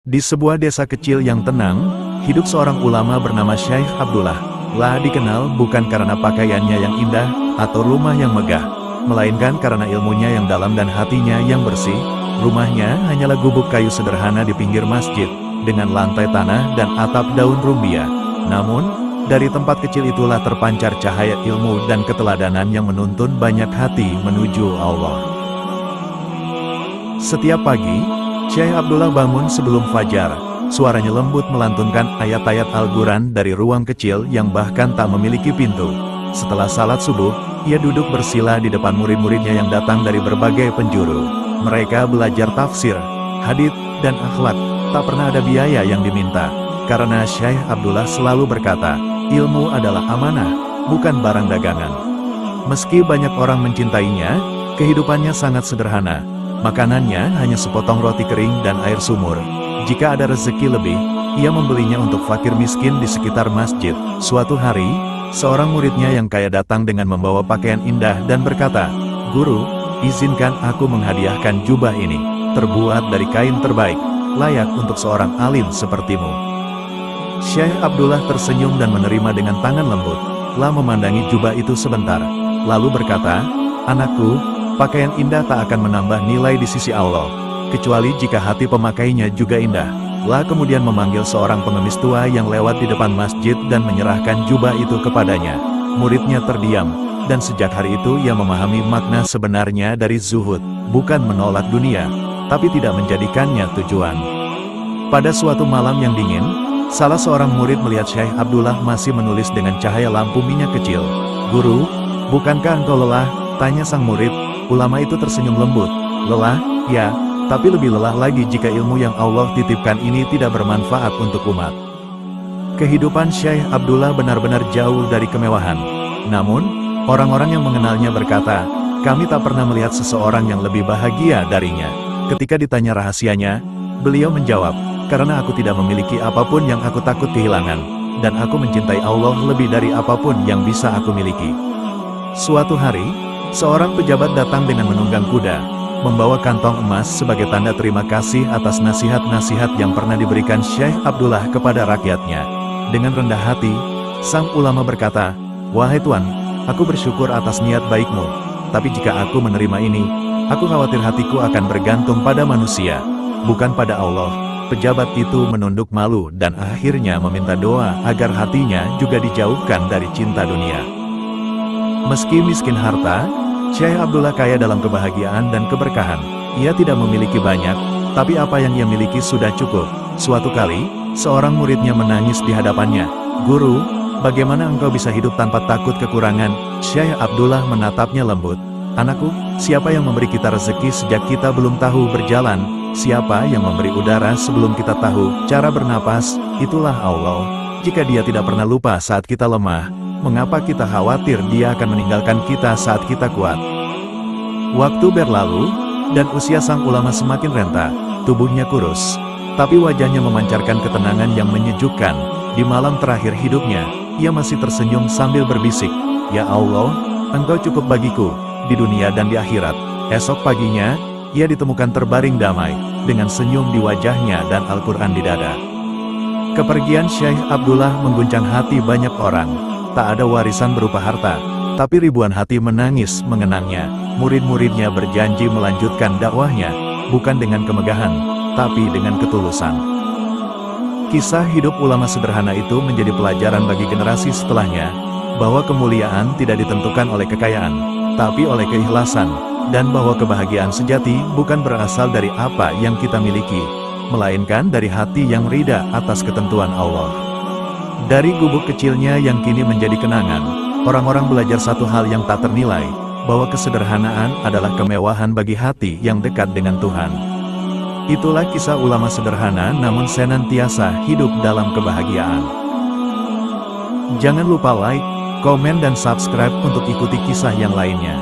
Di sebuah desa kecil yang tenang, hidup seorang ulama bernama Syekh Abdullah. Lah dikenal bukan karena pakaiannya yang indah, atau rumah yang megah, melainkan karena ilmunya yang dalam dan hatinya yang bersih. Rumahnya hanyalah gubuk kayu sederhana di pinggir masjid, dengan lantai tanah dan atap daun rumbia. Namun, dari tempat kecil itulah terpancar cahaya ilmu dan keteladanan yang menuntun banyak hati menuju Allah. Setiap pagi, Syekh Abdullah bangun sebelum fajar. Suaranya lembut melantunkan ayat-ayat Al-Quran dari ruang kecil yang bahkan tak memiliki pintu. Setelah salat subuh, ia duduk bersila di depan murid-muridnya yang datang dari berbagai penjuru. Mereka belajar tafsir, hadits, dan akhlak. Tak pernah ada biaya yang diminta. Karena Syekh Abdullah selalu berkata, ilmu adalah amanah, bukan barang dagangan. Meski banyak orang mencintainya, kehidupannya sangat sederhana. Makanannya hanya sepotong roti kering dan air sumur. Jika ada rezeki lebih, ia membelinya untuk fakir miskin di sekitar masjid. Suatu hari, seorang muridnya yang kaya datang dengan membawa pakaian indah dan berkata, "Guru, izinkan aku menghadiahkan jubah ini, terbuat dari kain terbaik, layak untuk seorang alim sepertimu." Syekh Abdullah tersenyum dan menerima dengan tangan lembut, lalu memandangi jubah itu sebentar, lalu berkata, "Anakku, pakaian indah tak akan menambah nilai di sisi Allah, kecuali jika hati pemakainya juga indah." Lah kemudian memanggil seorang pengemis tua yang lewat di depan masjid dan menyerahkan jubah itu kepadanya. Muridnya terdiam, dan sejak hari itu ia memahami makna sebenarnya dari zuhud, bukan menolak dunia, tapi tidak menjadikannya tujuan. Pada suatu malam yang dingin, salah seorang murid melihat Syekh Abdullah masih menulis dengan cahaya lampu minyak kecil. "Guru, bukankah engkau lelah?" tanya sang murid. Ulama itu tersenyum lembut. "Lelah? Ya, tapi lebih lelah lagi jika ilmu yang Allah titipkan ini tidak bermanfaat untuk umat." Kehidupan Syekh Abdullah benar-benar jauh dari kemewahan. Namun, orang-orang yang mengenalnya berkata, "Kami tak pernah melihat seseorang yang lebih bahagia darinya." Ketika ditanya rahasianya, beliau menjawab, "Karena aku tidak memiliki apapun yang aku takut kehilangan, dan aku mencintai Allah lebih dari apapun yang bisa aku miliki." Suatu hari, seorang pejabat datang dengan menunggang kuda, membawa kantong emas sebagai tanda terima kasih atas nasihat-nasihat yang pernah diberikan Syekh Abdullah kepada rakyatnya. Dengan rendah hati, sang ulama berkata, "Wahai Tuan, aku bersyukur atas niat baikmu, tapi jika aku menerima ini, aku khawatir hatiku akan bergantung pada manusia, bukan pada Allah." Pejabat itu menunduk malu dan akhirnya meminta doa agar hatinya juga dijauhkan dari cinta dunia. Meski miskin harta, Syekh Abdullah kaya dalam kebahagiaan dan keberkahan. Ia tidak memiliki banyak, tapi apa yang ia miliki sudah cukup. Suatu kali, seorang muridnya menangis di hadapannya. "Guru, bagaimana engkau bisa hidup tanpa takut kekurangan?" Syekh Abdullah menatapnya lembut. "Anakku, siapa yang memberi kita rezeki sejak kita belum tahu berjalan? Siapa yang memberi udara sebelum kita tahu cara bernapas? Itulah Allah. Jika Dia tidak pernah lupa saat kita lemah, mengapa kita khawatir Dia akan meninggalkan kita saat kita kuat?" Waktu berlalu, dan usia sang ulama semakin renta. Tubuhnya kurus, tapi wajahnya memancarkan ketenangan yang menyejukkan. Di malam terakhir hidupnya, ia masih tersenyum sambil berbisik, "Ya Allah, Engkau cukup bagiku, di dunia dan di akhirat." Esok paginya, ia ditemukan terbaring damai, dengan senyum di wajahnya dan Al-Quran di dada. Kepergian Syekh Abdullah mengguncang hati banyak orang. Tak ada warisan berupa harta, tapi ribuan hati menangis mengenangnya. Murid-muridnya berjanji melanjutkan dakwahnya, bukan dengan kemegahan, tapi dengan ketulusan. Kisah hidup ulama sederhana itu menjadi pelajaran bagi generasi setelahnya, bahwa kemuliaan tidak ditentukan oleh kekayaan, tapi oleh keikhlasan, dan bahwa kebahagiaan sejati bukan berasal dari apa yang kita miliki, melainkan dari hati yang ridha atas ketentuan Allah. Dari gubuk kecilnya yang kini menjadi kenangan, orang-orang belajar satu hal yang tak ternilai, bahwa kesederhanaan adalah kemewahan bagi hati yang dekat dengan Tuhan. Itulah kisah ulama sederhana namun senantiasa hidup dalam kebahagiaan. Jangan lupa like, komen dan subscribe untuk ikuti kisah yang lainnya.